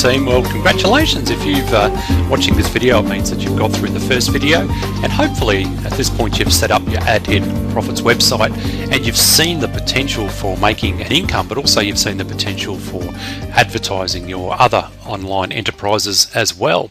team. Well, congratulations. If you've watching this video, it means that you've got through the first video, and hopefully at this point you've set up your AdHitProfits website and you've seen the potential for making an income, but also you've seen the potential for advertising your other online enterprises as well.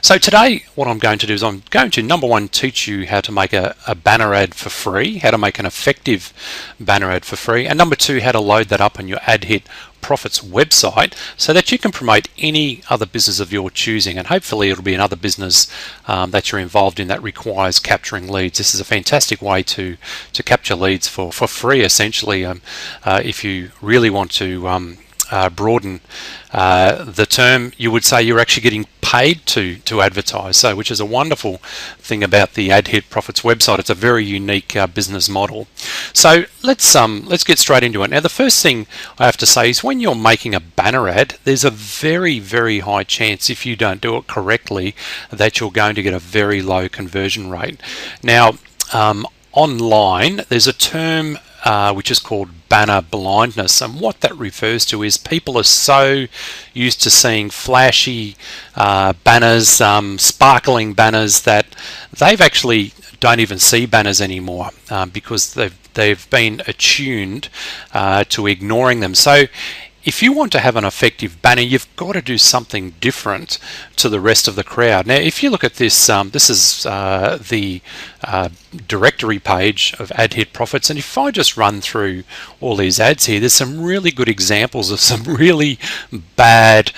So today what I'm going to do is I'm going to, number one, teach you how to make a banner ad for free, how to make an effective banner ad for free, and number two, how to load that up on your AdHitProfits website so that you can promote any other business of your choosing, and hopefully it'll be another business that you're involved in that requires capturing leads. This is a fantastic way to capture leads for free, essentially. If you really want to broaden the term, you would say you're actually getting paid to advertise, so which is a wonderful thing about the AdHitProfits website. It's a very unique business model. So let's get straight into it. Now, the first thing I have to say is when you're making a banner ad, there's a very high chance, if you don't do it correctly, that you're going to get a very low conversion rate. Now, online there's a term which is called banner blindness, and what that refers to is people are so used to seeing flashy banners, sparkling banners, that they've actually don't even see banners anymore because they've been attuned to ignoring them. So if you want to have an effective banner, you've got to do something different to the rest of the crowd. Now, if you look at this, this is the directory page of AdHitProfits, and if I just run through all these ads here, there's some really good examples of some really bad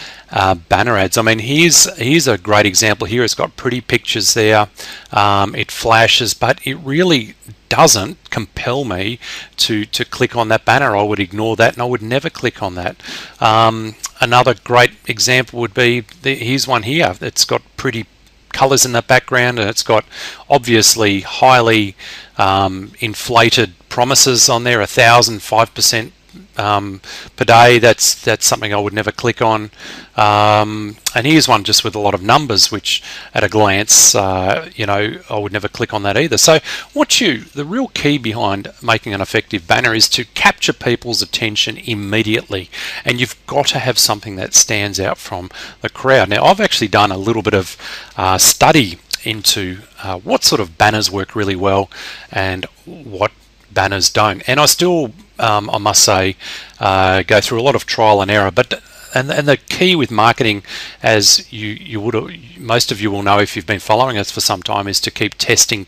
banner ads. I mean, here's a great example here. It's got pretty pictures there. It flashes, but it really doesn't compel me to click on that banner. I would ignore that and I would never click on that. Another great example would be here's one here. It's got pretty colors in the background, and it's got obviously highly inflated promises on there, 1,000, 5% per day. That's something I would never click on. And here's one just with a lot of numbers, which at a glance, you know, I would never click on that either. So the real key behind making an effective banner is to capture people's attention immediately, and you've got to have something that stands out from the crowd. Now, I've actually done a little bit of study into what sort of banners work really well and what banners don't, and I still I must say go through a lot of trial and error, but and the key with marketing, as you would, most of you will know if you've been following us for some time, is to keep testing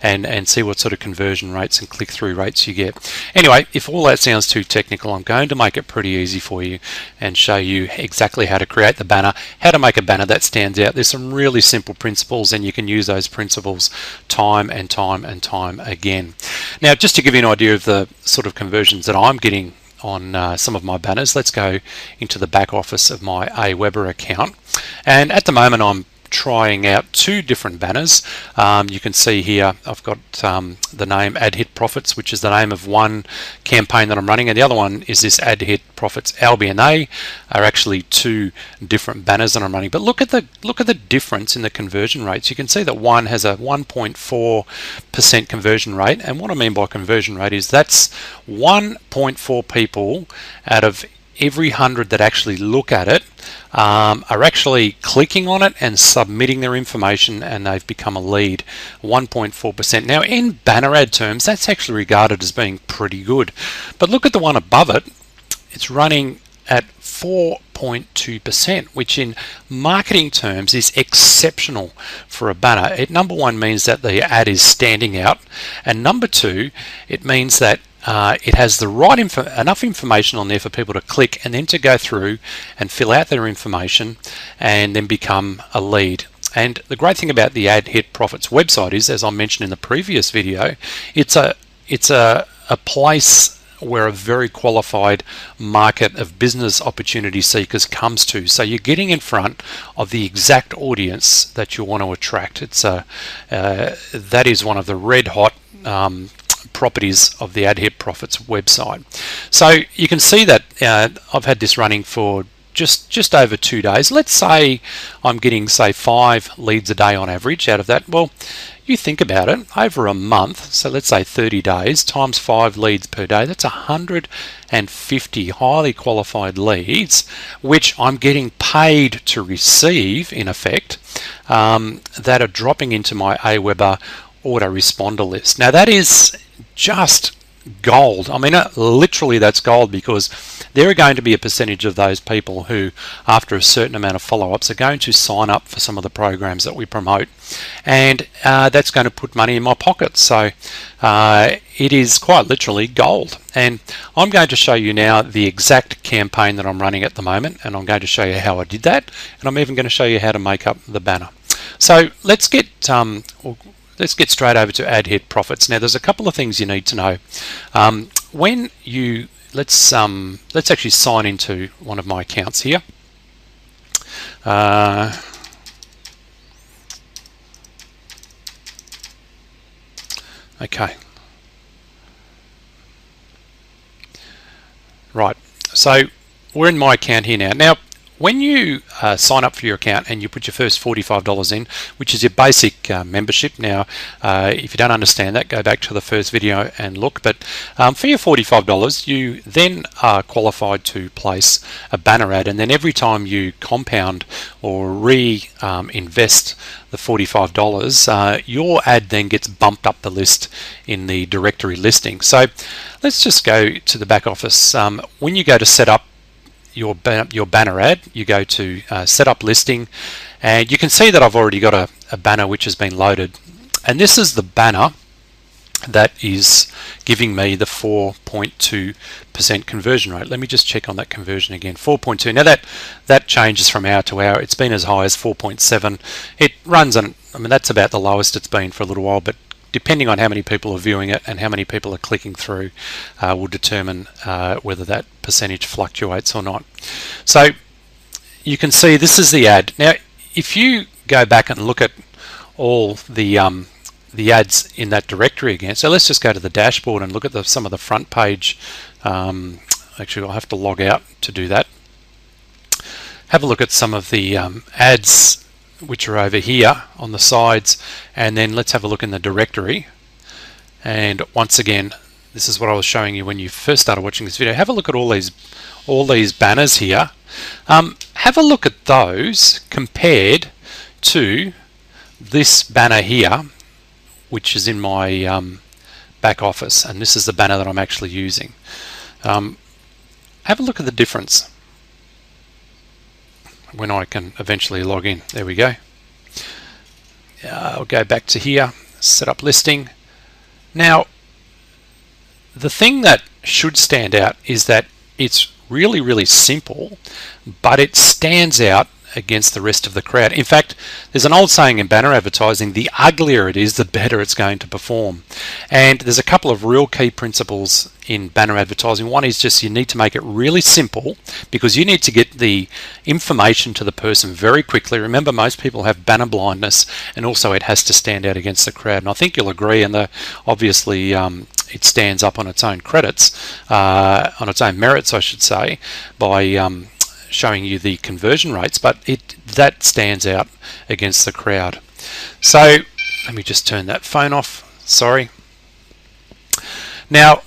and see what sort of conversion rates and click-through rates you get. Anyway, if all that sounds too technical, I'm going to make it pretty easy for you and show you exactly how to create the banner, how to make a banner that stands out. There's some really simple principles, and you can use those principles time and time again. Now, just to give you an idea of the sort of conversions that I'm getting on some of my banners, let's go into the back office of my Aweber account, and at the moment I'm trying out two different banners. You can see here I've got the name AdHitProfits, which is the name of one campaign that I'm running, and the other one is this AdHitProfits Albi, and they are actually two different banners that I'm running. But look at the difference in the conversion rates. You can see that one has a 1.4% conversion rate, and what I mean by conversion rate is that's 1.4 people out of every 100 that actually look at it are actually clicking on it and submitting their information, and they've become a lead. 1.4%. Now, in banner ad terms, that's actually regarded as being pretty good. But look at the one above it. It's running at 4.2%, which in marketing terms is exceptional for a banner. It, number one, means that the ad is standing out, and number two, it means that it has the right enough information on there for people to click and then to go through and fill out their information and then become a lead. And the great thing about the AdHitProfits website is, as I mentioned in the previous video, it's a place where a very qualified market of business opportunity seekers comes to. So you're getting in front of the exact audience that you want to attract. It's that is one of the red hot properties of the AdHitProfits website. So you can see that I've had this running for just over 2 days. Let's say I'm getting, say, 5 leads a day on average out of that. Well, you think about it, over a month, so let's say 30 days times 5 leads per day, that's 150 highly qualified leads, which I'm getting paid to receive, in effect, that are dropping into my Aweber autoresponder list. Now that is just gold. I mean, literally that's gold, because there are going to be a percentage of those people who, after a certain amount of follow-ups, are going to sign up for some of the programs that we promote, and that's going to put money in my pocket. So it is quite literally gold. And I'm going to show you now the exact campaign that I'm running at the moment, and I'm going to show you how I did that, and I'm even going to show you how to make up the banner. So let's get straight over to AdHitProfits. Now there's a couple of things you need to know. When you let's actually sign into one of my accounts here. Okay. Right. So we're in my account here now. Now, when you sign up for your account and you put your first $45 in, which is your basic membership. Now, if you don't understand that, go back to the first video and look. But for your $45, you then are qualified to place a banner ad, and then every time you compound or reinvest the $45, your ad then gets bumped up the list in the directory listing. So let's just go to the back office. When you go to set up your banner ad, you go to set up listing, and you can see that I've already got a banner which has been loaded, and this is the banner that is giving me the 4.2% conversion rate. Let me just check on that conversion again. 4.2. Now that changes from hour to hour. It's been as high as 4.7. It runs on, I mean, that's about the lowest it's been for a little while, but depending on how many people are viewing it and how many people are clicking through will determine whether that percentage fluctuates or not. So you can see this is the ad. Now if you go back and look at all the ads in that directory again, so let's just go to the dashboard and look at some of the front page. Actually, I'll have to log out to do that. Have a look at some of the ads which are over here on the sides, and then let's have a look in the directory. And once again, this is what I was showing you when you first started watching this video. Have a look at all these banners here. Have a look at those compared to this banner here, which is in my back office, and this is the banner that I'm actually using. Have a look at the difference when I can eventually log in. There we go. I'll go back to here, set up listing. Now, the thing that should stand out is that it's really, really simple, but it stands out against the rest of the crowd. In fact, there's an old saying in banner advertising, the uglier it is, the better it's going to perform. And there's a couple of real key principles in banner advertising. One is just you need to make it really simple, because you need to get the information to the person very quickly. Remember, most people have banner blindness, and also it has to stand out against the crowd. And I think you'll agree, and obviously it stands up on its own credits, on its own merits, I should say, by showing you the conversion rates, but that stands out against the crowd. So let me just turn that phone off. Sorry. Now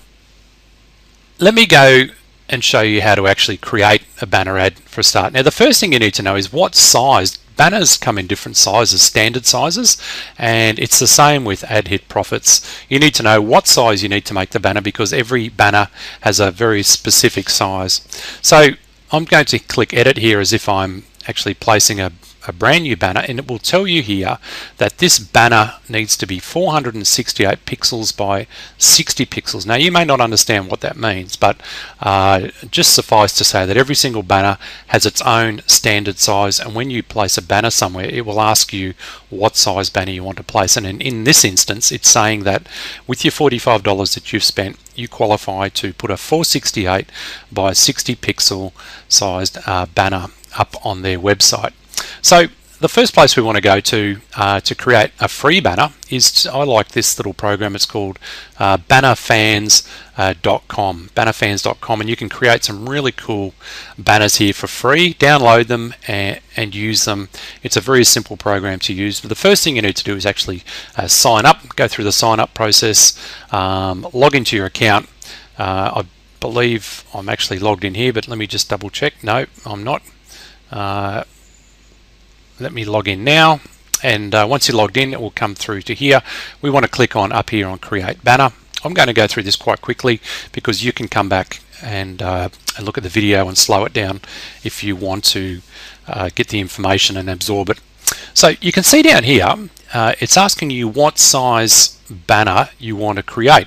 let me go and show you how to actually create a banner ad for a start. Now the first thing you need to know is what size. Banners come in different sizes, standard sizes, and it's the same with AdHitProfits. You need to know what size you need to make the banner, because every banner has a very specific size. So I'm going to click edit here as if I'm actually placing a brand new banner, and it will tell you here that this banner needs to be 468 pixels by 60 pixels. Now you may not understand what that means, but just suffice to say that every single banner has its own standard size, and when you place a banner somewhere, it will ask you what size banner you want to place. And in this instance, it's saying that with your $45 that you've spent, you qualify to put a 468 by 60 pixel sized banner up on their website. So the first place we want to go to create a free banner is, I like this little program. It's called bannerfans.com, bannerfans.com, and you can create some really cool banners here for free. Download them and use them. It's a very simple program to use. But the first thing you need to do is actually sign up, go through the sign up process, log into your account. I believe I'm actually logged in here, but let me just double check. No, I'm not. Let me log in now, and once you're logged in, it will come through to here. We want to click on up here on create banner. I'm going to go through this quite quickly because you can come back and look at the video and slow it down if you want to get the information and absorb it. So you can see down here, it's asking you what size banner you want to create.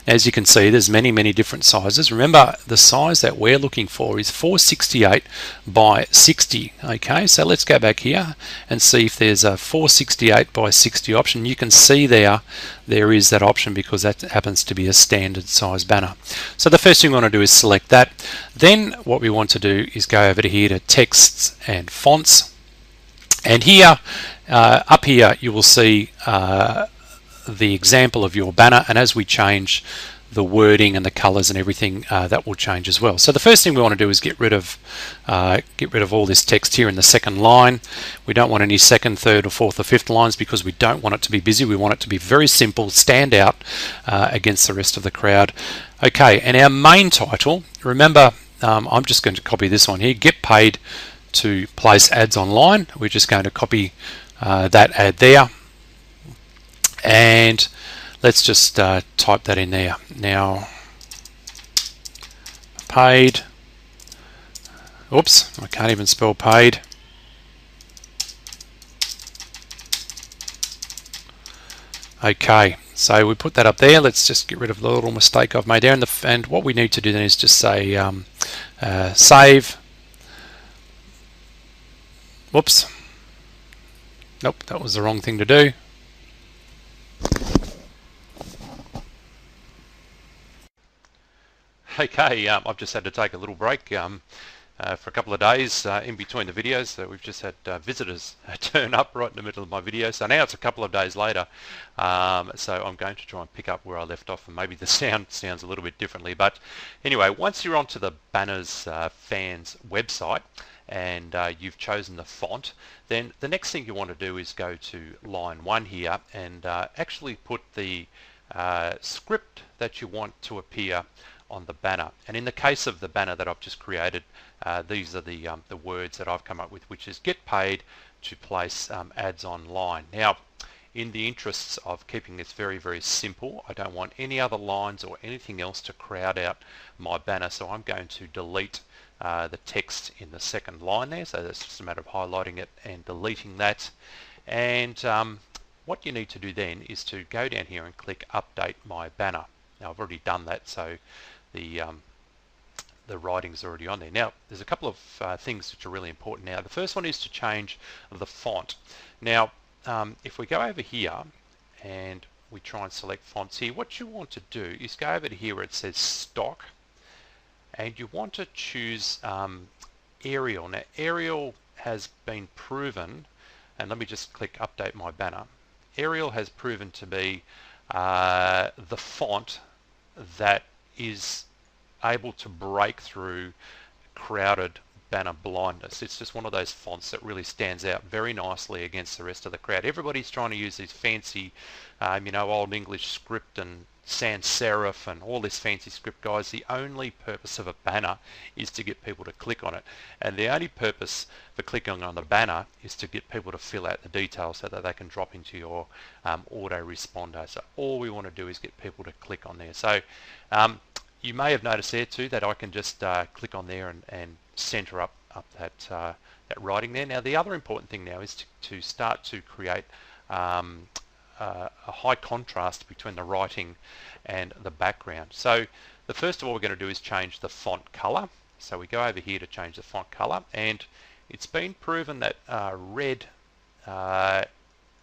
As you can see, there's many different sizes. Remember, the size that we're looking for is 468 by 60. Okay, so let's go back here and see if there's a 468 by 60 option. You can see there is that option because that happens to be a standard size banner. So the first thing we want to do is select that. Then what we want to do is go over to here to texts and fonts. And here, up here, you will see the example of your banner, and as we change the wording and the colors and everything, that will change as well. So the first thing we want to do is get rid of all this text here in the second line. We don't want any second, third, or fourth or fifth lines because we don't want it to be busy. We want it to be very simple, stand out against the rest of the crowd. Okay, and our main title, remember, I'm just going to copy this one here, get paid to place ads online. We're just going to copy that ad there, and let's just type that in there. Now, paid, oops, I can't even spell paid. Okay, so we put that up there. Let's just get rid of the little mistake I've made there, and what we need to do then is just say save. Whoops. Nope, that was the wrong thing to do. Okay, I've just had to take a little break for a couple of days in between the videos. We've just had visitors turn up right in the middle of my video. So now it's a couple of days later. So I'm going to try and pick up where I left off, and maybe the sound sounds a little bit differently. But anyway, once you're onto the Banners Fans website, and you've chosen the font, then the next thing you want to do is go to line 1 here and actually put the script that you want to appear on the banner. And in the case of the banner that I've just created, these are the words that I've come up with, which is get paid to place ads online. Now, in the interests of keeping this very simple, I don't want any other lines or anything else to crowd out my banner, so I'm going to delete the text in the second line there. So that's just a matter of highlighting it and deleting that. And what you need to do then is to go down here and click update my banner. Now I've already done that, so the writing's already on there. Now there's a couple of things which are really important. Now the first one is to change the font. Now if we go over here and we try and select fonts here, what you want to do is go over to here where it says stock, and you want to choose Arial. Now Arial has been proven, and let me just click update my banner. Arial has proven to be the font that is able to break through crowded banner blindness. It's just one of those fonts that really stands out very nicely against the rest of the crowd. Everybody's trying to use these fancy old English script and sans serif and all this fancy script, guys. The only purpose of a banner is to get people to click on it, and the only purpose for clicking on the banner is to get people to fill out the details so that they can drop into your autoresponder. So all we want to do is get people to click on there. So you may have noticed there too that I can just click on there and center up that writing there. Now the other important thing now is to start to create a high contrast between the writing and the background. So the first of all we're going to do is change the font color. So we go over here to change the font color, and it's been proven that red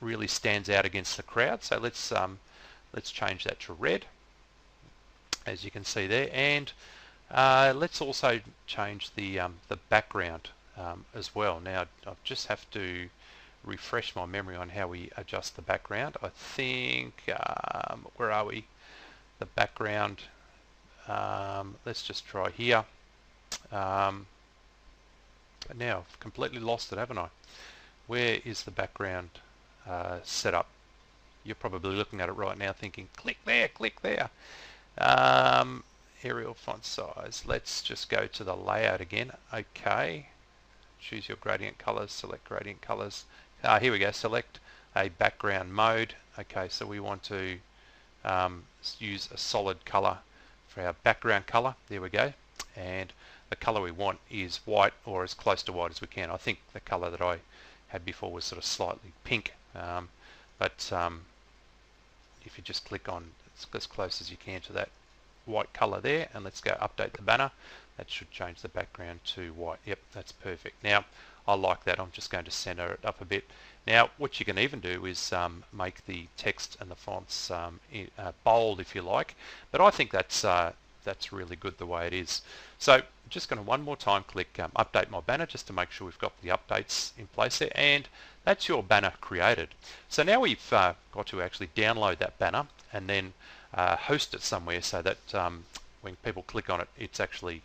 really stands out against the crowd. So let's change that to red, as you can see there, and let's also change the background as well. Now I just have to refresh my memory on how we adjust the background. I think, where are we? The background, let's just try here. Now I've completely lost it, haven't I? Where is the background setup? You're probably looking at it right now thinking, click there, click there. Arial font size. Let's just go to the layout again. Okay. Choose your gradient colors, select gradient colors. Here we go, select a background mode. Okay, so we want to use a solid color for our background color. There we go. And the color we want is white, or as close to white as we can. I think the color that I had before was sort of slightly pink, but if you just click on as close as you can to that white color there, and let's go update the banner, that should change the background to white. Yep, that's perfect. Now I like that. I'm just going to center it up a bit. Now what you can even do is make the text and the fonts bold if you like, but I think that's really good the way it is. So I'm just going to one more time click update my banner just to make sure we've got the updates in place there, and that's your banner created. So now we've got to actually download that banner and then host it somewhere so that when people click on it, it's actually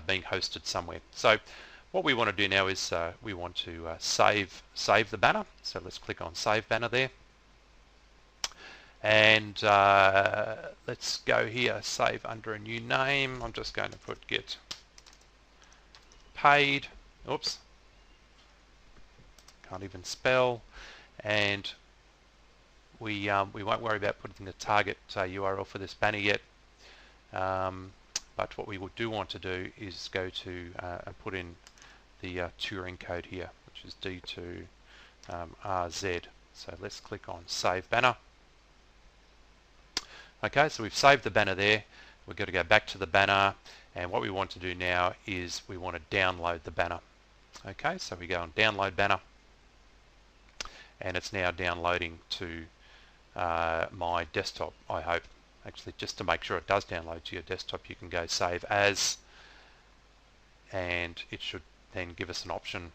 being hosted somewhere. So what we want to do now is we want to save the banner. So let's click on Save Banner there. And let's go here, save under a new name. I'm just going to put Get Paid. Oops. Can't even spell. And we won't worry about putting the target URL for this banner yet. But what we do want to do is go to and put in the Turing code here, which is D2RZ. So let's click on Save Banner. Okay, so we've saved the banner there. We've got to go back to the banner, and what we want to do now is we want to download the banner. Okay, so we go on Download Banner, and it's now downloading to my desktop, I hope. Actually, just to make sure it does download to your desktop, you can go Save As, and it should then give us an option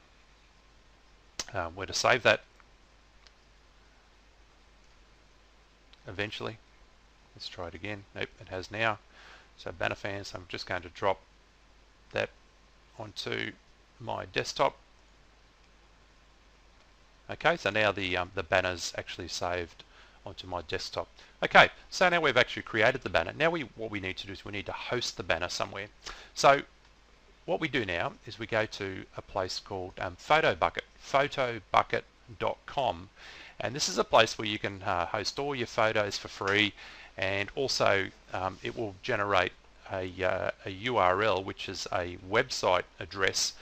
where to save that eventually. Let's try it again. Nope, it has now. So banner fans, I'm just going to drop that onto my desktop. Okay, so now the banner's actually saved onto my desktop. Okay, so now we've actually created the banner. Now what we need to do is we need to host the banner somewhere. So what we do now is we go to a place called PhotoBucket, photobucket.com, and this is a place where you can host all your photos for free, and also it will generate a URL, which is a website address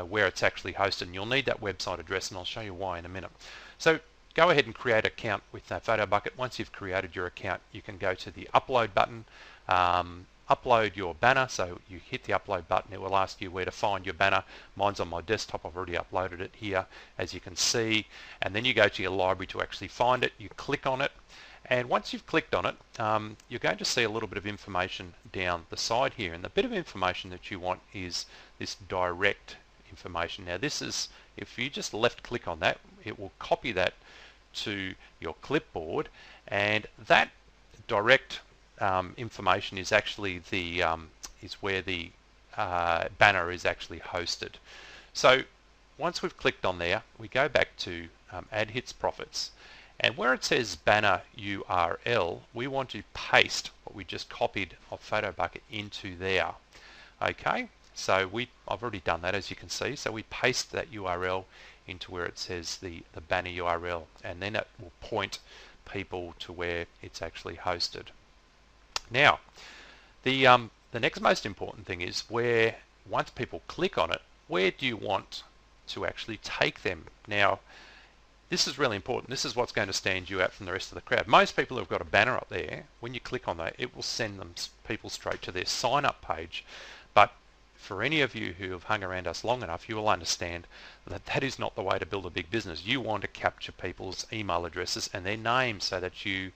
where it's actually hosted, and you'll need that website address, and I'll show you why in a minute. So go ahead and create an account with PhotoBucket. Once you've created your account, you can go to the upload button, upload your banner. So you hit the upload button, it will ask you where to find your banner. Mine's on my desktop, I've already uploaded it here, as you can see, and then you go to your library to actually find it. You click on it, and once you've clicked on it, you're going to see a little bit of information down the side here, and the bit of information that you want is this direct information. Now this is, if you just left click on that, it will copy that to your clipboard, and that direct information is actually the is where the banner is actually hosted. So once we've clicked on there, we go back to AdHitProfits, and where it says banner URL, we want to paste what we just copied of PhotoBucket into there. Okay, so I've already done that, as you can see. So we paste that URL into where it says the banner URL, and then it will point people to where it's actually hosted. Now the next most important thing is where, once people click on it, where do you want to actually take them? Now this is really important. This is what's going to stand you out from the rest of the crowd. Most people who've got a banner up there, when you click on that, it will send them people straight to their sign up page. But for any of you who have hung around us long enough, you will understand that that is not the way to build a big business. You want to capture people's email addresses and their names so that you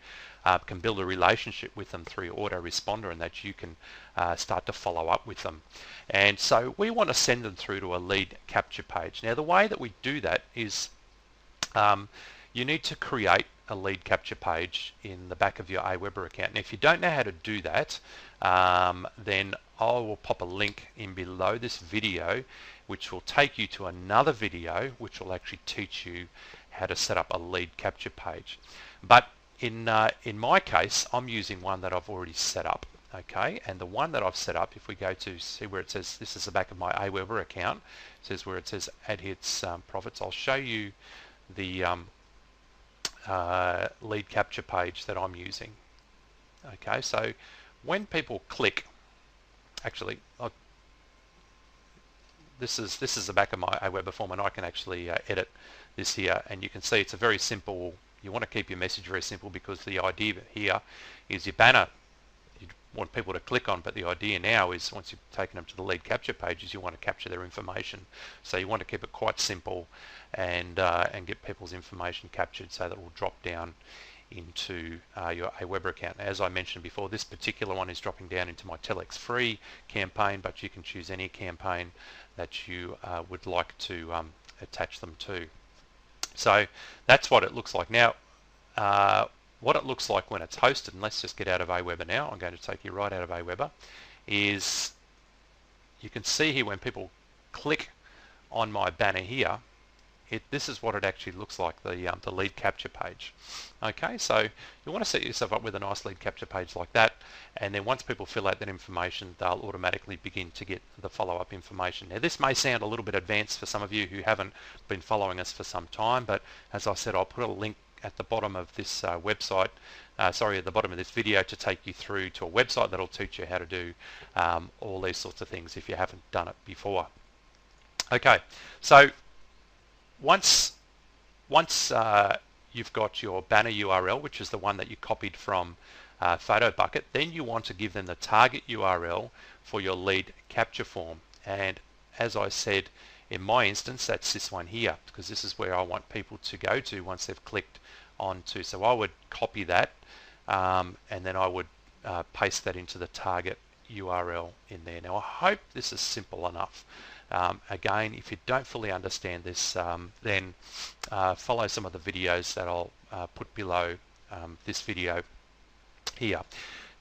can build a relationship with them through your autoresponder, and that you can start to follow up with them. And so we want to send them through to a lead capture page. Now, the way that we do that is you need to create a lead capture page in the back of your Aweber account. And if you don't know how to do that, then I will pop a link in below this video which will take you to another video which will actually teach you how to set up a lead capture page. But in my case, I'm using one that I've already set up. Okay, and the one that I've set up, if we go to see where it says, this is the back of my Aweber account, it says where it says AdHitProfits. I'll show you the lead capture page that I'm using. Okay, so when people click, actually, this is the back of my Aweber form, and I can actually edit this here, and you can see it's a very simple. You want to keep your message very simple, because the idea here is your banner you want people to click on, but the idea now is once you've taken them to the lead capture pages, you want to capture their information. So you want to keep it quite simple and get people's information captured so that it will drop down into your Aweber account. As I mentioned before, this particular one is dropping down into my Telex free campaign, but you can choose any campaign that you would like to attach them to. So that's what it looks like. Now, what it looks like when it's hosted, and let's just get out of Aweber now, I'm going to take you right out of Aweber, is you can see here when people click on my banner here, this is what it actually looks like, the lead capture page. Okay, so you want to set yourself up with a nice lead capture page like that, and then once people fill out that information, they'll automatically begin to get the follow-up information. Now, this may sound a little bit advanced for some of you who haven't been following us for some time, but as I said, I'll put a link at the bottom of this website, at the bottom of this video, to take you through to a website that'll teach you how to do all these sorts of things if you haven't done it before. Okay, so once you've got your banner URL, which is the one that you copied from PhotoBucket, then you want to give them the target URL for your lead capture form. And as I said, in my instance, that's this one here, because this is where I want people to go to once they've clicked onto. So I would copy that, and then I would paste that into the target URL in there. Now, I hope this is simple enough. Again, if you don't fully understand this, then follow some of the videos that I'll put below this video here.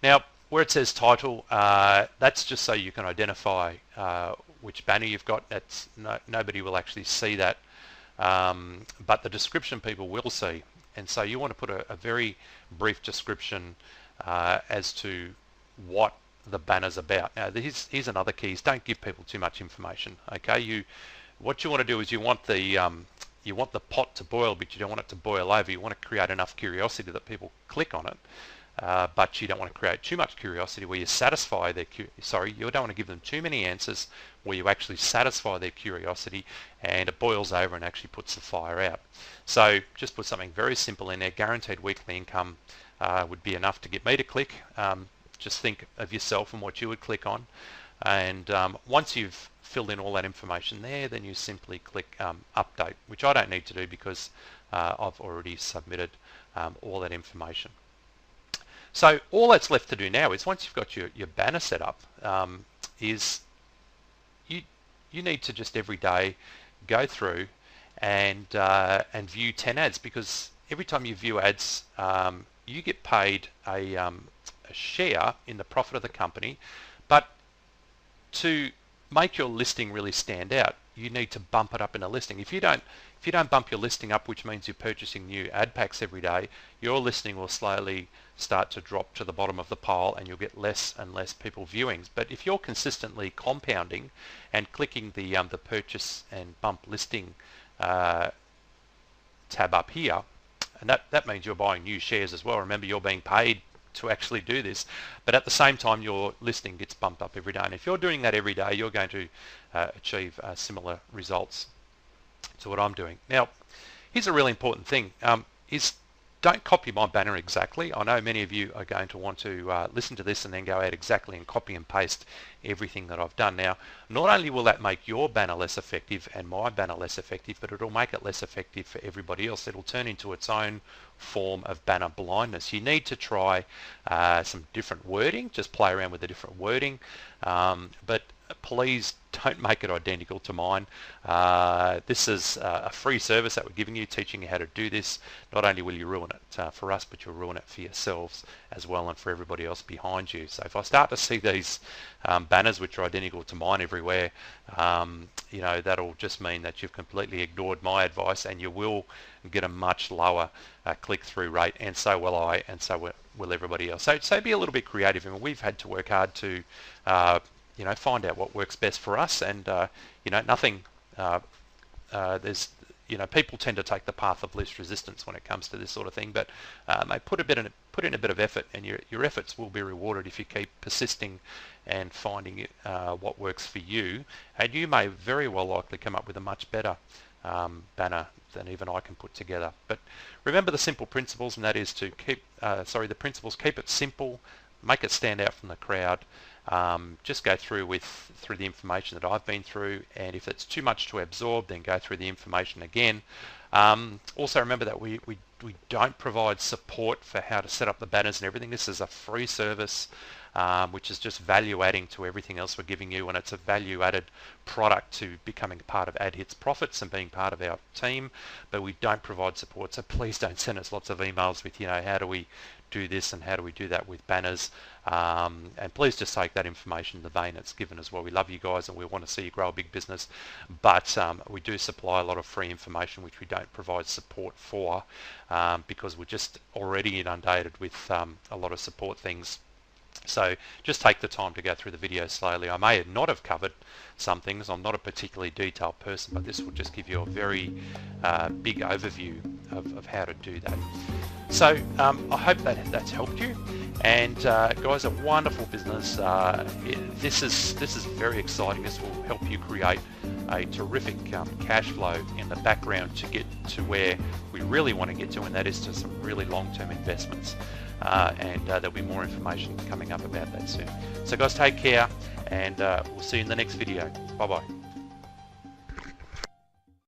Now, where it says title, that's just so you can identify which banner you've got. That's nobody will actually see that, but the description people will see. And so you want to put a very brief description as to what the banner's about. Now, here's another key: is don't give people too much information. Okay, what you want to do is you want the pot to boil, but you don't want it to boil over. You want to create enough curiosity that people click on it, but you don't want to create too much curiosity where you satisfy their you don't want to give them too many answers where you actually satisfy their curiosity and it boils over and actually puts the fire out. So just put something very simple in there. Guaranteed weekly income would be enough to get me to click. Just think of yourself and what you would click on, and once you've filled in all that information there, then you simply click update, which I don't need to do because I've already submitted all that information. So all that's left to do now is, once you've got your banner set up, is you need to just every day go through and view 10 ads, because every time you view ads, you get paid a share in the profit of the company. But to make your listing really stand out, you need to bump it up in a listing. If you don't bump your listing up, which means you're purchasing new ad packs every day, your listing will slowly start to drop to the bottom of the pile, and you'll get less and less people viewing. But if you're consistently compounding and clicking the purchase and bump listing tab up here, and that means you're buying new shares as well. Remember, you're being paid to actually do this, but at the same time your listing gets bumped up every day. And if you're doing that every day, you're going to achieve similar results to what I'm doing. Now, here's a really important thing, is don't copy my banner exactly. I know many of you are going to want to listen to this and then go out exactly and copy and paste everything that I've done. Now, not only will that make your banner less effective and my banner less effective, but it'll make it less effective for everybody else. It'll turn into its own form of banner blindness. You need to try some different wording, just play around with the different wording, but please don't make it identical to mine. This is a free service that we're giving you, teaching you how to do this. Not only will you ruin it for us, but you'll ruin it for yourselves as well and for everybody else behind you. So if I start to see these banners which are identical to mine everywhere, you know, that'll just mean that you've completely ignored my advice, and you will get a much lower click-through rate, and so will I, and so will everybody else. So be a little bit creative. I mean, we've had to work hard to you know, find out what works best for us, and you know, nothing. There's, you know, people tend to take the path of least resistance when it comes to this sort of thing, but mate, put in a bit of effort, and your efforts will be rewarded if you keep persisting and finding what works for you, and you may very well likely come up with a much better banner than even I can put together. But remember the simple principles, and that is to keep the principles: keep it simple, make it stand out from the crowd. Just go through the information that I've been through, and if it's too much to absorb, then go through the information again. Also remember that we don't provide support for how to set up the banners and everything. This is a free service, which is just value adding to everything else we're giving you, and it's a value added product to becoming part of AdHitProfits and being part of our team, but we don't provide support. So please don't send us lots of emails with, you know, how do we do this and how do we do that with banners, and please just take that information in the vein it's given as well. We love you guys and we want to see you grow a big business, but we do supply a lot of free information which we don't provide support for, because we're just already inundated with a lot of support things. So just take the time to go through the video slowly. I may not have covered some things. I'm not a particularly detailed person, but this will just give you a very big overview of how to do that. So I hope that's helped you. And guys, a wonderful business. This is very exciting. This will help you create a terrific cash flow in the background to get to where we really want to get to, and that is to some really long-term investments. And there'll be more information coming up about that soon. So guys, take care, and we'll see you in the next video. Bye bye.